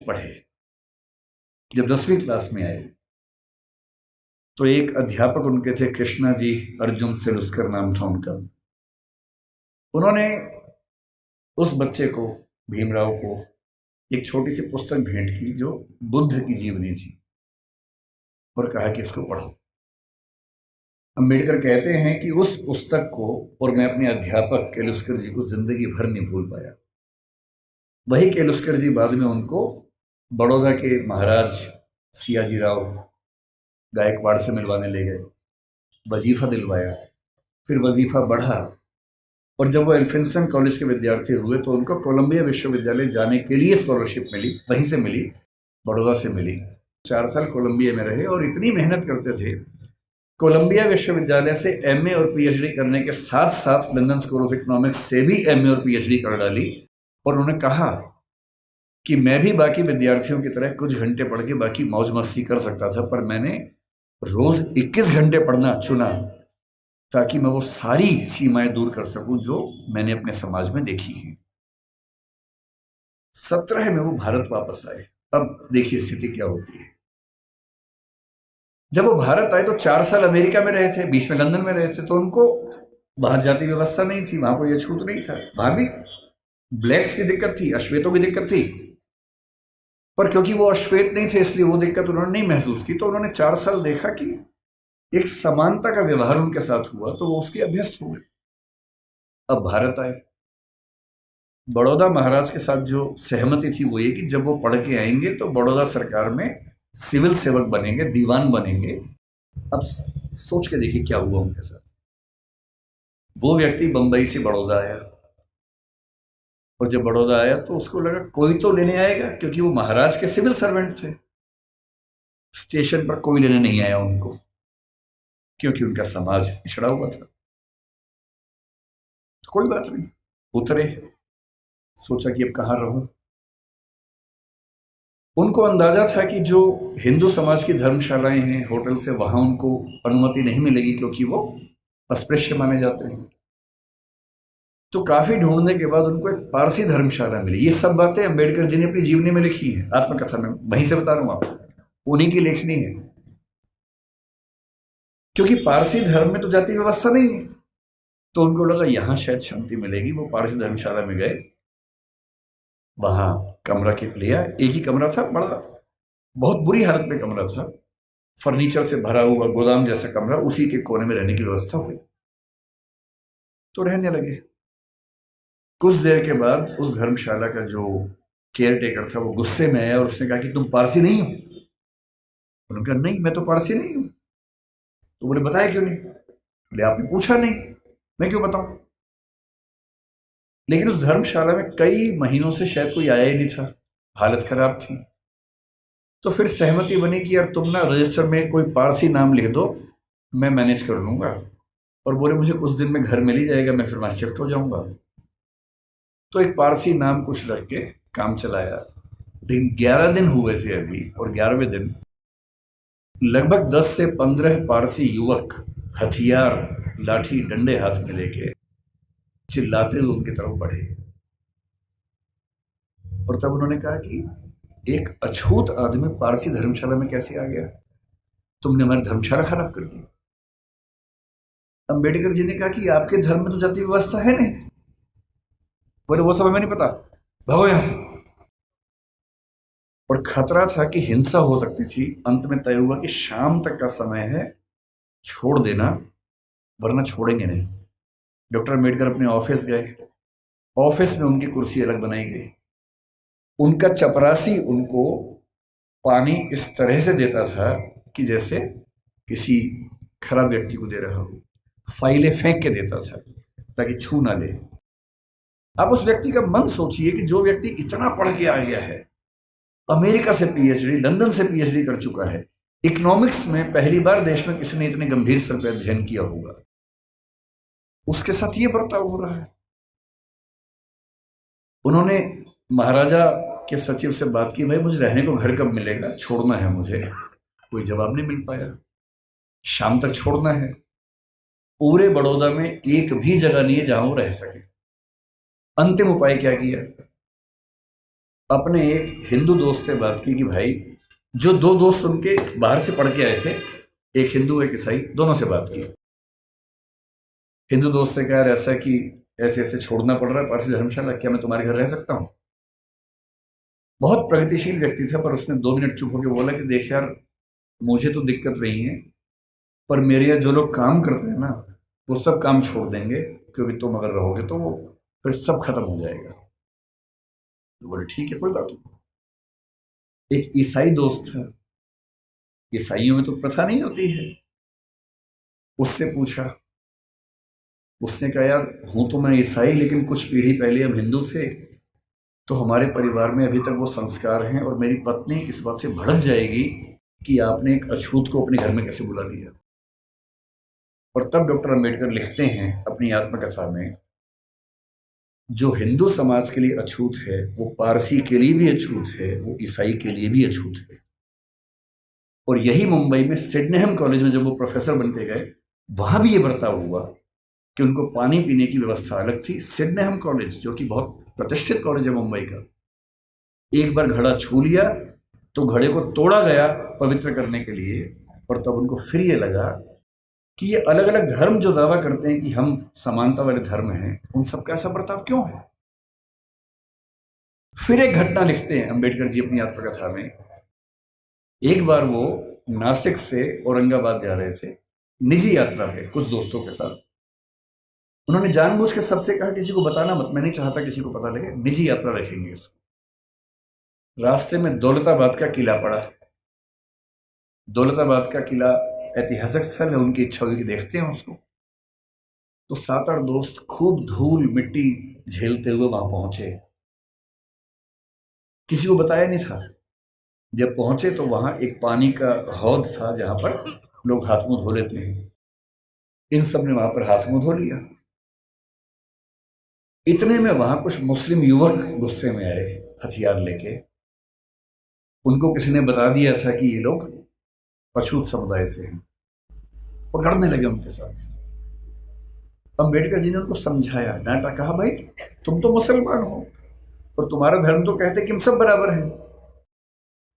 पढ़े। जब 10वीं क्लास में आए तो एक अध्यापक उनके थे, कृष्णा जी अर्जुन सेलुस्कर नाम था उनका। उन्होंने उस बच्चे को, भीमराव को, एक छोटी सी पुस्तक भेंट की जो बुद्ध की जीवनी थी और कहा कि इसको पढ़ो। अम्बेडकर कहते हैं कि उस पुस्तक को और मैं अपने अध्यापक केलुस्कर जी को जिंदगी भर नहीं भूल पाया। वही केलुस्कर जी बाद में उनको बड़ौदा के महाराज सियाजी राव गायकवाड़ से मिलवाने ले गए, वजीफा दिलवाया, फिर वजीफा बढ़ा और जब वो एल्फिंस्टन कॉलेज के विद्यार्थी हुए तो उनको कोलंबिया विश्वविद्यालय जाने के लिए स्कॉलरशिप मिली, वहीं से मिली, बड़ौदा से मिली। 4 साल कोलंबिया में रहे और इतनी मेहनत करते थे, कोलंबिया विश्वविद्यालय से एमए और पीएचडी करने के साथ साथ लंदन स्कूल ऑफ इकोनॉमिक्स से भी एमए और पीएचडी कर डाली। और उन्होंने कहा कि मैं भी बाकी विद्यार्थियों की तरह कुछ घंटे पढ़ के बाकी मौज मस्ती कर सकता था, पर मैंने रोज 21 घंटे पढ़ना चुना ताकि मैं वो सारी सीमाएं दूर कर सकूं जो मैंने अपने समाज में देखी हैं। 17 में वो भारत वापस आए। अब देखिए स्थिति क्या होती है। जब वो भारत आए तो 4 साल अमेरिका में रहे थे, बीच में लंदन में रहे थे, तो उनको वहां जाति व्यवस्था नहीं थी, वहां कोई अछूत नहीं था। वहां भी ब्लैक्स की दिक्कत थी, अश्वेतों की दिक्कत थी, पर क्योंकि वो अश्वेत नहीं थे इसलिए वो दिक्कत उन्होंने नहीं महसूस की। तो उन्होंने 4 साल देखा कि एक समानता का व्यवहार उनके साथ हुआ, तो वो उसके अभ्यस्त हुए। अब भारत आए, बड़ौदा महाराज के साथ जो सहमति थी वो ये कि जब वो पढ़ के आएंगे तो बड़ौदा सरकार में सिविल सेवक बनेंगे, दीवान बनेंगे। अब सोच के देखिए क्या हुआ उनके साथ। वो व्यक्ति बंबई से बड़ौदा आया और जब बड़ौदा आया तो उसको लगा कोई तो लेने आएगा, क्योंकि वो महाराज के सिविल सर्वेंट थे। स्टेशन पर कोई लेने नहीं आया उनको, क्योंकि उनका समाज पिछड़ा हुआ था। तो कोई बात नहीं, उतरे, सोचा कि अब कहां रहूं। उनको अंदाजा था कि जो हिंदू समाज की धर्मशालाएं हैं, होटल से, वहां उनको अनुमति नहीं मिलेगी क्योंकि वो अस्पृश्य माने जाते हैं। तो काफी ढूंढने के बाद उनको एक पारसी धर्मशाला मिली। ये सब बातें अम्बेडकर जी ने अपनी जीवनी में लिखी है, आत्मकथा में, वहीं से बता रहा हूं आपको, उन्हीं की लेखनी है। क्योंकि पारसी धर्म में तो जाति व्यवस्था नहीं है, तो उनको लगा यहां शायद शांति मिलेगी। वो पारसी धर्मशाला में गए, वहां कमरा लिया। एक ही कमरा था, बड़ा बहुत बुरी हालत में कमरा था, फर्नीचर से भरा हुआ गोदाम जैसा कमरा, उसी के कोने में रहने की व्यवस्था हुई। तो रहने लगे। कुछ देर के बाद उस धर्मशाला का जो केयर टेकर था वो गुस्से में आया और उसने कहा कि तुम पारसी नहीं हो? उन्होंने कहा नहीं, मैं तो पारसी नहीं हूं। तो बोले बताया क्यों नहीं? बोले आपने पूछा नहीं, मैं क्यों बताऊं? लेकिन उस धर्मशाला में कई महीनों से शायद कोई आया ही नहीं था, हालत खराब थी। तो फिर सहमति बनी कि यार तुम ना रजिस्टर में कोई पारसी नाम लिख दो, मैं मैनेज कर लूंगा। और बोले मुझे कुछ दिन में घर मिल ही जाएगा, मैं फिर वहां शिफ्ट हो जाऊंगा। तो एक पारसी नाम कुछ रख के काम चलाया। लेकिन 11 दिन हुए थे अभी, और 11वें दिन लगभग 10 से 15 पारसी युवक हथियार, लाठी, डंडे हाथ में लेके चिल्लाते हुए उनकी तरफ बढ़े। और तब उन्होंने कहा कि एक अछूत आदमी पारसी धर्मशाला में कैसे आ गया? तुमने हमारी धर्मशाला खराब कर दी। अंबेडकर जी ने कहा कि आपके धर्म में तो जाति व्यवस्था है नहीं। बोले वो सब हमें नहीं पता, भागो यहां से। और खतरा था कि हिंसा हो सकती थी। अंत में तय हुआ कि शाम तक का समय है, छोड़ देना वरना छोड़ेंगे नहीं। डॉक्टर अम्बेडकर अपने ऑफिस गए। ऑफिस में उनकी कुर्सी अलग बनाई गई। उनका चपरासी उनको पानी इस तरह से देता था कि जैसे किसी खराब व्यक्ति को दे रहा हो। फाइलें फेंक के देता था ताकि छू ना ले। अब उस व्यक्ति का मन सोचिए कि जो व्यक्ति इतना पढ़ के आ गया है, अमेरिका से पीएचडी, लंदन से पीएचडी कर चुका है, इकोनॉमिक्स में पहली बार देश में किसी ने इतने गंभीर स्तर पर अध्ययन किया होगा, उसके साथ ये बर्ताव हो रहा है। उन्होंने महाराजा के सचिव से बात की, भाई मुझे रहने को घर कब मिलेगा, छोड़ना है मुझे। कोई जवाब नहीं मिल पाया। शाम तक छोड़ना है। पूरे बड़ौदा में एक भी जगह नहीं है जहां वो रह सके। अंतिम उपाय क्या किया? अपने एक हिंदू दोस्त से बात की कि भाई, जो दो दोस्त उनके बाहर से पढ़ के आए थे, एक हिंदू एक ईसाई, दोनों से बात की। हिंदू दोस्त से कहा, यार ऐसा कि ऐसे ऐसे छोड़ना पड़ रहा है पारसी धर्मशाला, क्या मैं तुम्हारे घर रह सकता हूँ? बहुत प्रगतिशील व्यक्ति था, पर उसने 2 मिनट चुप होकर बोला कि देख यार, मुझे तो दिक्कत नहीं है, पर मेरे यहाँ जो लोग काम करते हैं ना, वो सब काम छोड़ देंगे, क्योंकि तुम अगर रहोगे तो वो फिर सब खत्म हो जाएगा। तो बोले ठीक है, कोई बात नहीं। एक ईसाई दोस्त था, ईसाइयों में तो प्रथा नहीं होती है, उससे पूछा। उसने कहा, यार हूं तो मैं ईसाई, लेकिन कुछ पीढ़ी पहले हम हिंदू थे, तो हमारे परिवार में अभी तक वो संस्कार हैं, और मेरी पत्नी इस बात से भड़क जाएगी कि आपने एक अछूत को अपने घर में कैसे बुला लिया। और तब डॉक्टर अंबेडकर लिखते हैं अपनी आत्मकथा में, जो हिंदू समाज के लिए अछूत है वो पारसी के लिए भी अछूत है, वो ईसाई के लिए भी अछूत है। और यही मुंबई में सिडनेहम कॉलेज में जब वो प्रोफेसर बन के गए, वहां भी ये बर्ताव हुआ कि उनको पानी पीने की व्यवस्था अलग थी। सिडनेहम कॉलेज, जो कि बहुत प्रतिष्ठित कॉलेज है मुंबई का, एक बार घड़ा छू लिया तो घड़े को तोड़ा गया पवित्र करने के लिए। और तब उनको फिर ये लगा कि ये अलग अलग धर्म जो दावा करते हैं कि हम समानता वाले धर्म हैं, उन सबका ऐसा बर्ताव क्यों है। फिर एक घटना लिखते हैं अंबेडकर जी अपनी आत्मकथा में। एक बार वो नासिक से औरंगाबाद जा रहे थे निजी यात्रा पे कुछ दोस्तों के साथ। उन्होंने जानबूझ के सबसे कहा, किसी को बताना मत, मैं नहीं चाहता किसी को पता लगे, निजी यात्रा रखेंगे इसको। रास्ते में दौलताबाद का किला पड़ा। दौलताबाद का किला ऐतिहासिक स्थल है, उनकी इच्छा हुई कि देखते हैं उसको। तो 7-8 दोस्त खूब धूल मिट्टी झेलते हुए वहां पहुंचे। किसी को बताया नहीं था। जब पहुंचे तो वहां एक पानी का हौद था जहां पर लोग हाथ मुंह धो लेते हैं। इन सब ने वहां पर हाथ मुंह धो लिया। इतने में वहां कुछ मुस्लिम युवक गुस्से में आए हथियार लेके। उनको किसी ने बता दिया था कि ये लोग अछूत समुदाय से हैं, और लड़ने लगे उनके साथ। अंबेडकर जी ने उनको समझाया, डांटा, कहा भाई तुम तो मुसलमान हो और तुम्हारा धर्म तो कहते कि हम सब बराबर हैं।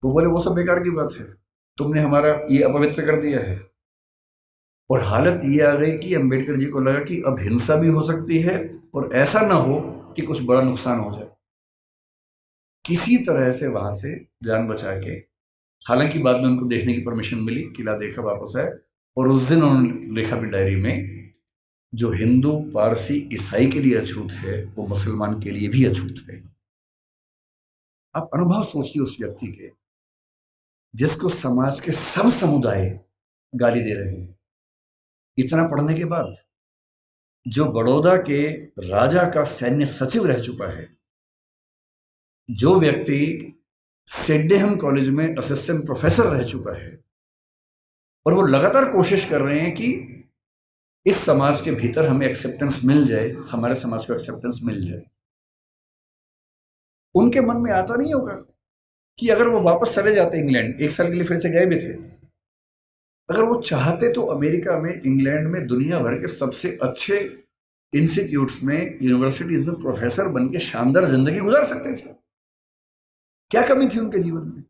वो बोले वो सब बेकार की बात है, तुमने हमारा ये अपवित्र कर दिया है। और हालत ये आ गई कि अंबेडकर जी को लगा कि अब हिंसा भी हो सकती है, और ऐसा ना हो कि कुछ बड़ा नुकसान हो जाए। किसी तरह से वहां से जान बचा के, हालांकि बाद में उनको देखने की परमिशन मिली, किला देखा, वापस आए। और उस दिन उन्होंने लिखा भी डायरी में, जो हिंदू पारसी ईसाई के लिए अछूत है वो मुसलमान के लिए भी अछूत है। आप अनुभव सोचिए उस व्यक्ति के, जिसको समाज के सब समुदाय गाली दे रहे हैं। इतना पढ़ने के बाद, जो बड़ौदा के राजा का सैन्य सचिव रह चुका है, जो व्यक्ति सिडनेहम कॉलेज में असिस्टेंट प्रोफेसर रह चुका है, और वो लगातार कोशिश कर रहे हैं कि इस समाज के भीतर हमें एक्सेप्टेंस मिल जाए, हमारे समाज को एक्सेप्टेंस मिल जाए। उनके मन में आता नहीं होगा कि अगर वो वापस चले जाते इंग्लैंड, 1 साल के लिए फिर से गए भी थे, अगर वो चाहते तो अमेरिका में, इंग्लैंड में, दुनिया भर के सबसे अच्छे इंस्टीट्यूट्स में, यूनिवर्सिटीज में प्रोफेसर बन के शानदार जिंदगी गुजार सकते थे। क्या कमी थी उनके जीवन में?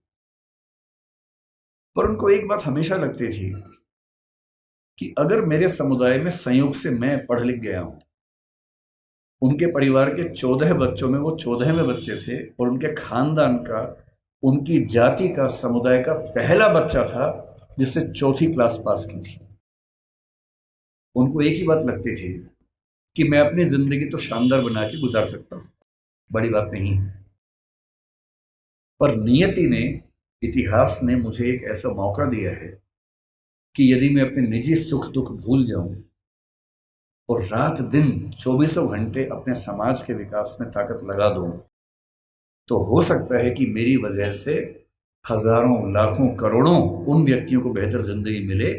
पर उनको एक बात हमेशा लगती थी कि अगर मेरे समुदाय में संयोग से मैं पढ़ लिख गया हूं, उनके परिवार के 14 बच्चों में वो 14वें बच्चे थे, और उनके खानदान का, उनकी जाति का, समुदाय का पहला बच्चा था जिससे 4th क्लास पास की थी। उनको एक ही बात लगती थी कि मैं अपनी जिंदगी तो शानदार बना के गुजार सकता हूं, बड़ी बात नहीं है। पर नियति ने, इतिहास ने मुझे एक ऐसा मौका दिया है कि यदि मैं अपने निजी सुख दुख भूल जाऊं और रात दिन 24 घंटे अपने समाज के विकास में ताकत लगा दूं, तो हो सकता है कि मेरी वजह से हजारों, लाखों, करोड़ों उन व्यक्तियों को बेहतर जिंदगी मिले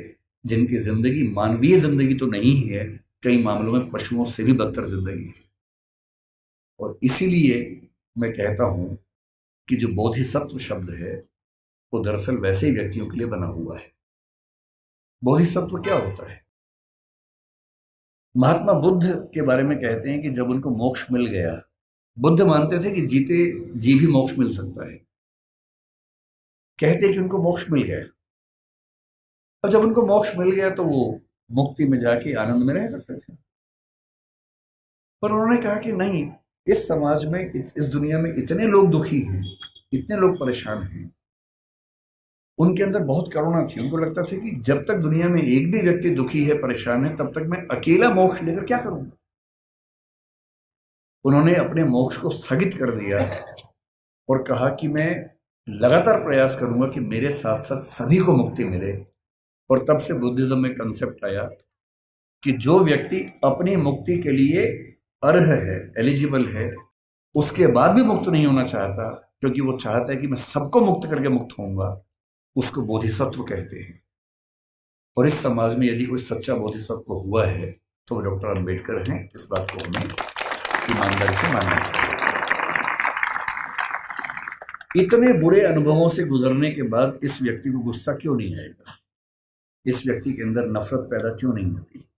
जिनकी जिंदगी मानवीय जिंदगी तो नहीं है, कई मामलों में पशुओं से भी बदतर जिंदगी है। और इसीलिए मैं कहता हूं कि जो बोधिसत्व शब्द है वो दरअसल वैसे ही व्यक्तियों के लिए बना हुआ है। बोधिसत्व क्या होता है? महात्मा बुद्ध के बारे में कहते हैं कि जब उनको मोक्ष मिल गया बुद्ध मानते थे कि जीते जी भी मोक्ष मिल सकता है, कहते कि उनको मोक्ष मिल गया। और जब उनको मोक्ष मिल गया तो वो मुक्ति में जाके आनंद में रह सकते थे। पर उन्होंने कहा कि नहीं, इस समाज में, इस दुनिया में इतने लोग दुखी हैं, इतने लोग परेशान हैं। उनके अंदर बहुत करुणा थी। उनको लगता था कि जब तक दुनिया में एक भी व्यक्ति दुखी है, परेशान है, तब तक मैं अकेला मोक्ष लेकर क्या करूंगा। उन्होंने अपने मोक्ष को स्थगित कर दिया और कहा कि मैं लगातार प्रयास करूंगा कि मेरे साथ साथ सभी को मुक्ति मिले। और तब से बुद्धिज्म में कंसेप्ट आया कि जो व्यक्ति अपनी मुक्ति के लिए अर्ह है, एलिजिबल है, उसके बाद भी मुक्त नहीं होना चाहता, क्योंकि वो चाहता है कि मैं सबको मुक्त करके मुक्त होऊंगा, उसको बोधिसत्व कहते हैं। और इस समाज में यदि कोई सच्चा बोधिसत्व हुआ है तो वो डॉक्टर अंबेडकर हैं। इस बात को हमें ईमानदारी से मानना चाहिए। इतने बुरे अनुभवों से गुजरने के बाद इस व्यक्ति को गुस्सा क्यों नहीं आएगा? इस व्यक्ति के अंदर नफरत पैदा क्यों नहीं होती?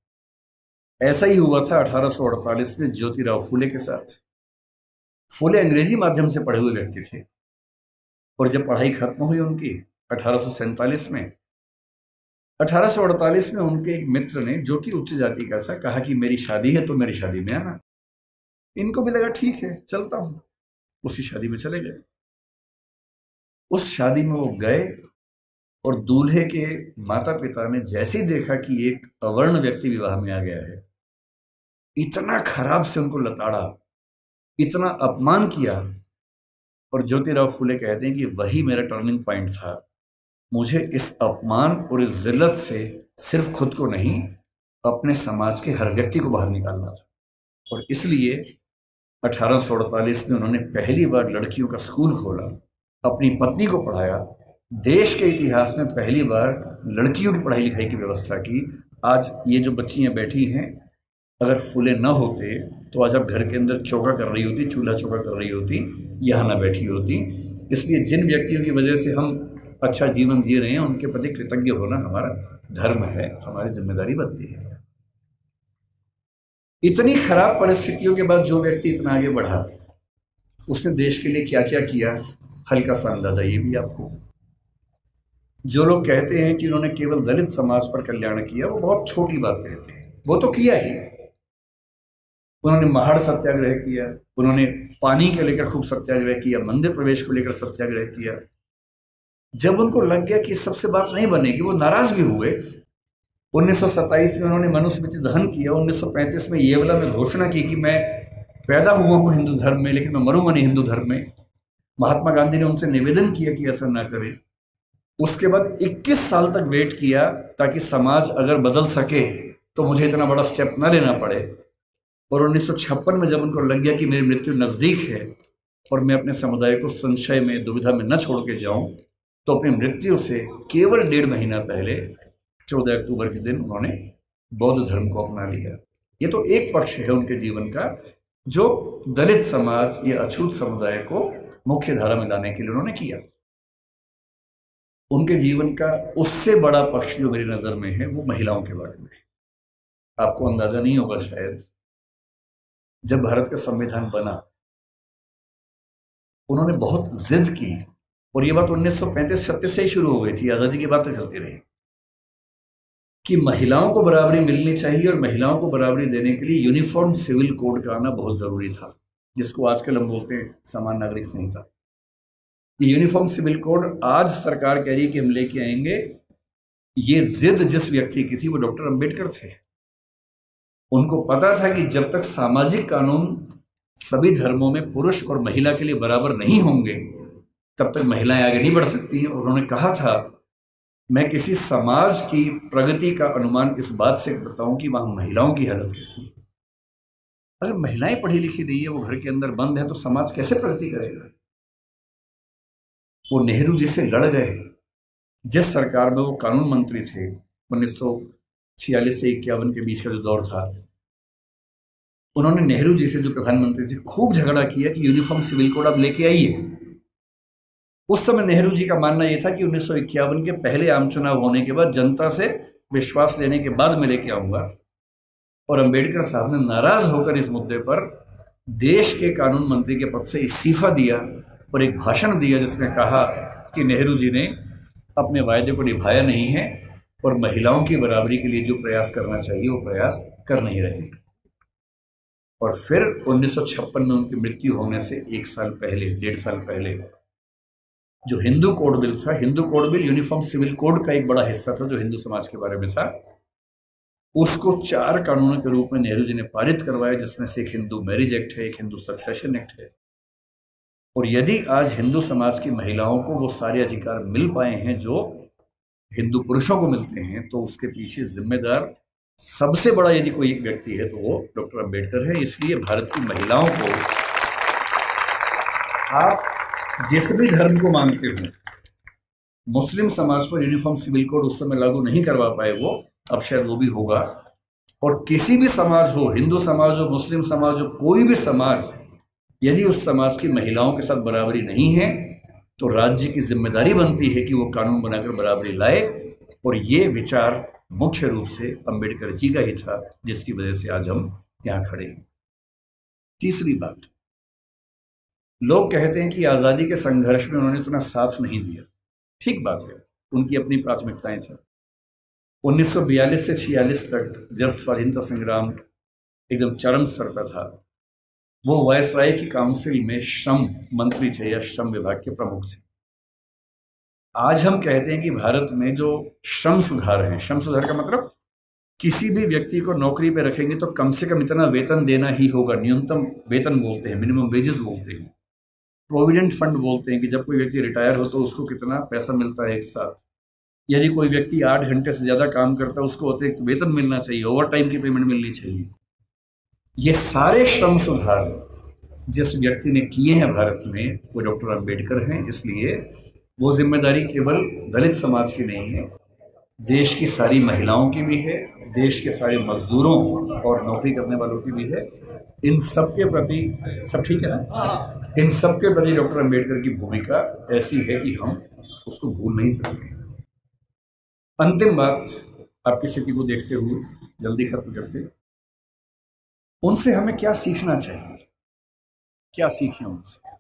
ऐसा ही हुआ था 1848 में ज्योतिराव फूले के साथ। फूले अंग्रेजी माध्यम से पढ़े हुए व्यक्ति थे और जब पढ़ाई खत्म हुई उनकी 1847 में, 1848 में उनके एक मित्र ने, जो कि उच्च जाति का था, कहा कि मेरी शादी है तो मेरी शादी में आना। इनको भी लगा ठीक है, चलता हूं। उसी शादी में चले गए। उस शादी में वो गए और दूल्हे के माता पिता ने जैसे ही देखा कि एक अवर्ण व्यक्ति विवाह में आ गया है, इतना खराब से उनको लताड़ा, इतना अपमान किया। और ज्योतिराव फूले कहते हैं कि वही मेरा टर्निंग पॉइंट था। मुझे इस अपमान और इस जिल्लत से सिर्फ खुद को नहीं, अपने समाज के हर व्यक्ति को बाहर निकालना था। और इसलिए 1848 में उन्होंने पहली बार लड़कियों का स्कूल खोला, अपनी पत्नी को पढ़ाया, देश के इतिहास में पहली बार लड़कियों की पढ़ाई लिखाई की व्यवस्था की। आज ये जो बच्चियां बैठी हैं, अगर फूले न होते तो आज आप घर के अंदर चौका कर रही होती, चूल्हा चौका कर रही होती, यहाँ ना बैठी होती। इसलिए जिन व्यक्तियों की वजह से हम अच्छा जीवन जी रहे हैं, उनके प्रति कृतज्ञ होना हमारा धर्म है, हमारी जिम्मेदारी बनती है। इतनी खराब परिस्थितियों के बाद जो व्यक्ति इतना आगे बढ़ा, उसने देश के लिए क्या क्या किया, हल्का सा अंदाजा ये भी आपको। जो लोग कहते हैं कि उन्होंने केवल दलित समाज पर कल्याण किया, वो बहुत छोटी बात कहते हैं। वो तो किया ही। उन्होंने महाड़ सत्याग्रह किया, उन्होंने पानी के लेकर खूब सत्याग्रह किया, मंदिर प्रवेश को लेकर सत्याग्रह किया। जब उनको लग गया कि सबसे बात नहीं बनेगी, वो नाराज भी हुए। 1927 में उन्होंने मनुस्मृति दहन किया। 1935 में येवला में घोषणा की कि मैं पैदा हुआ हूं हिंदू धर्म में, लेकिन मैं मरूंगा नहीं हिंदू धर्म में। महात्मा गांधी ने उनसे निवेदन किया कि ऐसा ना करें। उसके बाद 21 साल तक वेट किया ताकि समाज अगर बदल सके तो मुझे इतना बड़ा स्टेप ना लेना पड़े। और 1956 में जब उनको लग गया कि मेरी मृत्यु नज़दीक है और मैं अपने समुदाय को संशय में, दुविधा में न छोड़ के जाऊं, तो अपनी मृत्यु से केवल 1.5 महीना पहले 14 अक्टूबर के दिन उन्होंने बौद्ध धर्म को अपना लिया। ये तो एक पक्ष है उनके जीवन का, जो दलित समाज या अछूत समुदाय को मुख्य धारा में लाने के लिए उन्होंने किया। उनके जीवन का उससे बड़ा पक्ष जो मेरी नज़र में है, वो महिलाओं के बारे में। आपको अंदाजा नहीं होगा शायद, जब भारत का संविधान बना, उन्होंने बहुत जिद की। और ये बात 1935-36 से ही शुरू हो गई थी, आज़ादी की बात तक चलती रही, कि महिलाओं को बराबरी मिलनी चाहिए। और महिलाओं को बराबरी देने के लिए यूनिफॉर्म सिविल कोड का आना बहुत ज़रूरी था, जिसको आजकल हम बोलते हैं समान नागरिक संहिता। ये यूनिफॉर्म सिविल कोड आज सरकार कह रही है कि हम लेके आएंगे। ये जिद जिस व्यक्ति की थी, वो डॉक्टर अंबेडकर थे। उनको पता था कि जब तक सामाजिक कानून सभी धर्मों में पुरुष और महिला के लिए बराबर नहीं होंगे, तब तक महिलाएं आगे नहीं बढ़ सकती हैं। और उन्होंने कहा था, मैं किसी समाज की प्रगति का अनुमान इस बात से करता हूं कि वहां महिलाओं की हालत कैसी है। अगर महिलाएं पढ़ी लिखी नहीं है, वो घर के अंदर बंद है, तो समाज कैसे प्रगति करेगा? वो नेहरू जी से लड़ गए। जिस सरकार में वो कानून मंत्री थे, 1946 से 51 के बीच का जो दौर था, उन्होंने नेहरू जी से, जो प्रधानमंत्री थे, खूब झगड़ा किया कि यूनिफॉर्म सिविल कोड आप लेके आइए। उस समय नेहरू जी का मानना यह था कि 1951 के पहले आम चुनाव होने के बाद, जनता से विश्वास लेने के बाद मैं लेके आऊंगा। और अंबेडकर साहब ने नाराज होकर इस मुद्दे पर देश के कानून मंत्री के पद से इस्तीफा दिया और एक भाषण दिया जिसमें कहा कि नेहरू जी ने अपने वायदे को निभाया नहीं है और महिलाओं की बराबरी के लिए जो प्रयास करना चाहिए वो प्रयास कर नहीं रहे। और फिर 1956 में उनकी मृत्यु होने से 1.5 साल पहले जो हिंदू कोड बिल था, Hindu code bill uniform civil code का एक बड़ा हिस्सा था जो हिंदू समाज के बारे में था, उसको 4 कानूनों के रूप में नेहरू जी ने पारित करवाया, जिसमें से एक हिंदू मैरिज एक्ट है, एक हिंदू सक्सेशन एक्ट है। और यदि आज हिंदू समाज की महिलाओं को वो सारे अधिकार मिल पाए हैं जो हिंदू पुरुषों को मिलते हैं, तो उसके पीछे जिम्मेदार सबसे बड़ा यदि कोई एक व्यक्ति है तो वो डॉक्टर अंबेडकर है। इसलिए भारत की महिलाओं को, आप जिस भी धर्म को मानते हो, मुस्लिम समाज पर यूनिफॉर्म सिविल कोड उस समय लागू नहीं करवा पाए वो, अब शायद वो भी होगा। और किसी भी समाज हो, हिंदू समाज हो, मुस्लिम समाज हो, कोई भी समाज, यदि उस समाज की महिलाओं के साथ बराबरी नहीं है तो राज्य की जिम्मेदारी बनती है कि वो कानून बनाकर बराबरी लाए। और ये विचार मुख्य रूप से अंबेडकर जी का ही था, जिसकी वजह से आज हम यहाँ खड़े हैं। तीसरी बात, लोग कहते हैं कि आज़ादी के संघर्ष में उन्होंने उतना साथ नहीं दिया। ठीक बात है, उनकी अपनी प्राथमिकताएं थी। 1942 से 46 तक जब स्वाधीनता संग्राम एकदम चरम स्तर पर था, वो वायसराय की काउंसिल में श्रम मंत्री थे या श्रम विभाग के प्रमुख थे। आज हम कहते हैं कि भारत में जो श्रम सुधार हैं, श्रम सुधार का मतलब किसी भी व्यक्ति को नौकरी पे रखेंगे तो कम से कम इतना वेतन देना ही होगा, न्यूनतम वेतन बोलते हैं, मिनिमम वेजेस बोलते हैं, प्रोविडेंट फंड बोलते हैं कि जब कोई व्यक्ति रिटायर हो तो उसको कितना पैसा मिलता है एक साथ। यदि कोई व्यक्ति 8 घंटे से ज़्यादा काम करता है उसको अतिरिक्त वेतन मिलना चाहिए, ओवर टाइम की पेमेंट मिलनी चाहिए। ये सारे श्रम सुधार जिस व्यक्ति ने किए हैं भारत में, वो डॉक्टर अंबेडकर हैं। इसलिए वो जिम्मेदारी केवल दलित समाज की नहीं है, देश की सारी महिलाओं की भी है, देश के सारे मजदूरों और नौकरी करने वालों की भी है। इन सब के प्रति, सब ठीक है ना, इन सब के प्रति डॉक्टर अंबेडकर की भूमिका ऐसी है कि हम उसको भूल नहीं सकते। अंतिम बात, आपकी स्थिति को देखते हुए जल्दी खत्म करते, उनसे हमें क्या सीखना चाहिए, क्या सीखें उनसे?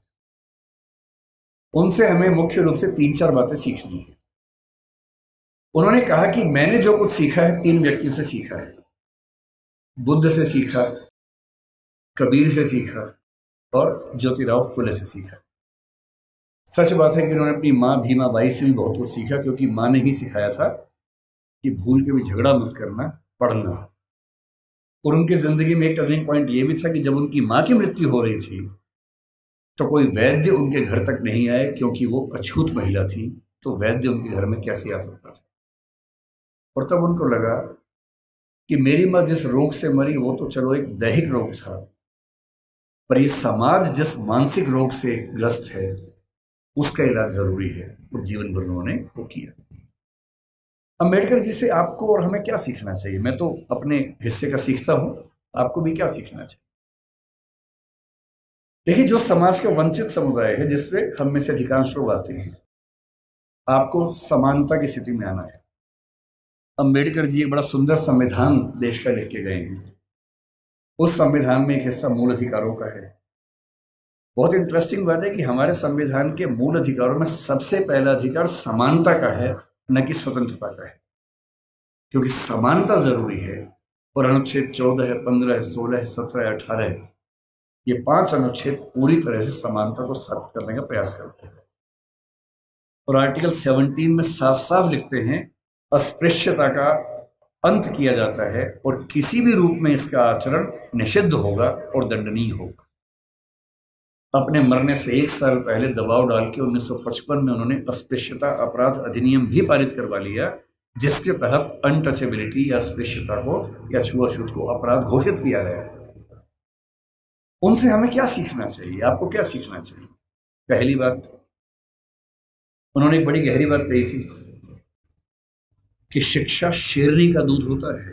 उनसे हमें मुख्य रूप से 3-4 बातें सीखनी है। उन्होंने कहा कि मैंने जो कुछ सीखा है 3 व्यक्तियों से सीखा है, बुद्ध से सीखा, कबीर से सीखा और ज्योतिराव फुले से सीखा। सच बात है कि उन्होंने अपनी माँ भीमा बाई से भी बहुत कुछ सीखा, क्योंकि माँ ने ही सिखाया था कि भूल के भी झगड़ा मत करना, पढ़ना। और उनकी जिंदगी में एक टर्निंग पॉइंट ये भी था कि जब उनकी माँ की मृत्यु हो रही थी तो कोई वैद्य उनके घर तक नहीं आए, क्योंकि वो अछूत महिला थी, तो वैद्य उनके घर में कैसे आ सकता था। और तब उनको लगा कि मेरी माँ जिस रोग से मरी वो तो चलो एक दैहिक रोग था, पर ये समाज जिस मानसिक रोग से ग्रस्त है उसका इलाज जरूरी है। और जीवन भर उन्होंने वो किया। अंबेडकर जी से आपको और हमें क्या सीखना चाहिए? मैं तो अपने हिस्से का सीखता हूं, आपको भी क्या सीखना चाहिए? देखिए, जो समाज का वंचित समुदाय है जिसपे हम में से अधिकांश लोग आते हैं, आपको समानता की स्थिति में आना है। अंबेडकर जी एक बड़ा सुंदर संविधान देश का लिख के गए हैं। उस संविधान में एक हिस्सा मूल अधिकारों का है। बहुत इंटरेस्टिंग बात है कि हमारे संविधान के मूल अधिकारों में सबसे पहला अधिकार समानता का है, न कि स्वतंत्रता का है, क्योंकि समानता जरूरी है। और अनुच्छेद 14 है, 15 है, 16 है, 17 है, 18 है, ये 5 अनुच्छेद पूरी तरह से समानता को स्थापित करने का प्रयास करते हैं। और आर्टिकल 17 में साफ साफ लिखते हैं अस्पृश्यता का अंत किया जाता है और किसी भी रूप में इसका आचरण निषिद्ध होगा और दंडनीय होगा। अपने मरने से 1 साल पहले दबाव डाल के 1955 में उन्होंने अस्पृश्यता अपराध अधिनियम भी पारित करवा लिया, जिसके तहत अनटचेबिलिटी या अस्पृश्यता को या छुआछूत को अपराध घोषित किया गया। उनसे हमें क्या सीखना चाहिए? आपको क्या सीखना चाहिए? पहली बात, उन्होंने एक बड़ी गहरी बात कही थी कि शिक्षा शेरनी का दूध होता है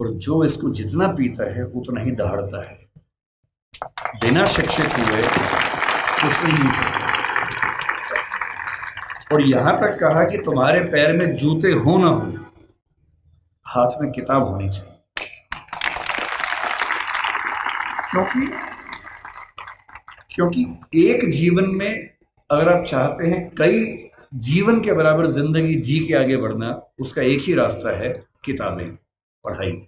और जो इसको जितना पीता है उतना ही दहाड़ता है। बिना शिक्षित हुए कुछ नहीं हो सकता। और यहां तक कहा कि तुम्हारे पैर में जूते हो ना हो, हाथ में किताब होनी चाहिए। क्योंकि क्योंकि एक जीवन में अगर आप चाहते हैं कई जीवन के बराबर जिंदगी जी के आगे बढ़ना, उसका एक ही रास्ता है, किताबें, पढ़ाई।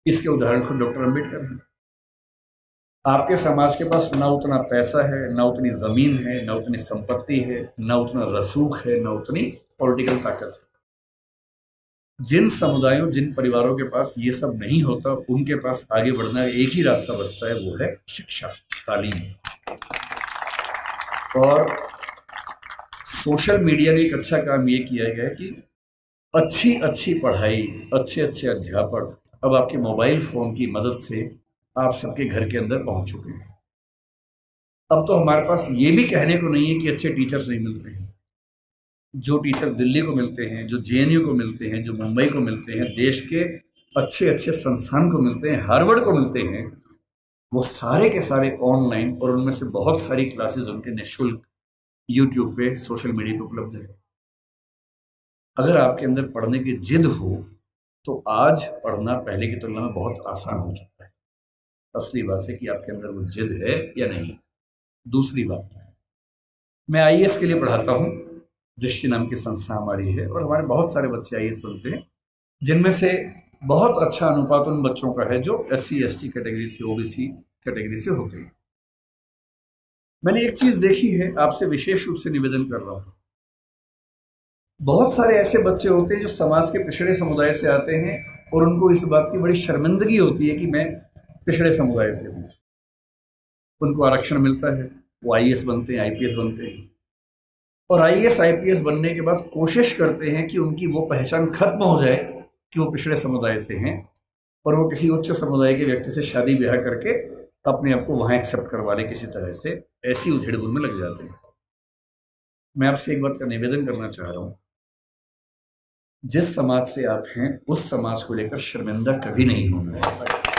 इसके उदाहरण खुद डॉक्टर अंबेडकर हैं। आपके समाज के पास ना उतना पैसा है, ना उतनी जमीन है, ना उतनी संपत्ति है, ना उतना रसूख है, ना उतनी पॉलिटिकल ताकत है। जिन समुदायों, जिन परिवारों के पास ये सब नहीं होता, उनके पास आगे बढ़ना एक ही रास्ता बचता है, वो है शिक्षा, तालीम। और सोशल मीडिया ने एक अच्छा काम ये किया है कि अच्छी अच्छी पढ़ाई, अच्छे अच्छे अध्यापक अब आपके मोबाइल फोन की मदद से आप सबके घर के अंदर पहुंच चुके हैं। अब तो हमारे पास ये भी कहने को नहीं है कि अच्छे टीचर्स नहीं मिलते हैं। जो टीचर दिल्ली को मिलते हैं, जो जेएनयू को मिलते हैं, जो मुंबई को मिलते हैं, देश के अच्छे अच्छे संस्थान को मिलते हैं, हार्वर्ड को मिलते हैं, वो सारे के सारे ऑनलाइन, और उनमें से बहुत सारी क्लासेस उनके निःशुल्क यूट्यूब पे, सोशल मीडिया पे उपलब्ध है। अगर आपके अंदर पढ़ने की जिद हो तो आज पढ़ना पहले की तुलना में बहुत आसान हो चुका है। असली बात है कि आपके अंदर वो जिद है या नहीं। दूसरी बात, मैं आईएएस के लिए पढ़ाता हूँ। दृष्टि नाम की संस्था हमारी है और हमारे बहुत सारे बच्चे आईएएस बनते हैं, जिनमें से बहुत अच्छा अनुपात उन बच्चों का है जो एससी एसटी कैटेगरी से, ओबीसी कैटेगरी से होते हैं। मैंने एक चीज देखी है, आपसे विशेष रूप से निवेदन कर रहा हूं। बहुत सारे ऐसे बच्चे होते हैं जो समाज के पिछड़े समुदाय से आते हैं और उनको इस बात की बड़ी शर्मिंदगी होती है कि मैं पिछड़े समुदाय से हूं। उनको आरक्षण मिलता है, वो आईएएस बनते हैं, आईपीएस बनते हैं, और आईएएस आईपीएस बनने के बाद कोशिश करते हैं कि उनकी वो पहचान खत्म हो जाए कि वो पिछड़े समुदाय से हैं, और वो किसी उच्च समुदाय के व्यक्ति से शादी ब्याह करके अपने आप को वहां एक्सेप्ट करवा ले किसी तरह से। ऐसी उधेड़-बुन में लग जाते हैं। मैं आपसे एक बात का निवेदन करना चाह रहा हूं, जिस समाज से आप हैं उस समाज को लेकर शर्मिंदा कभी नहीं होना है।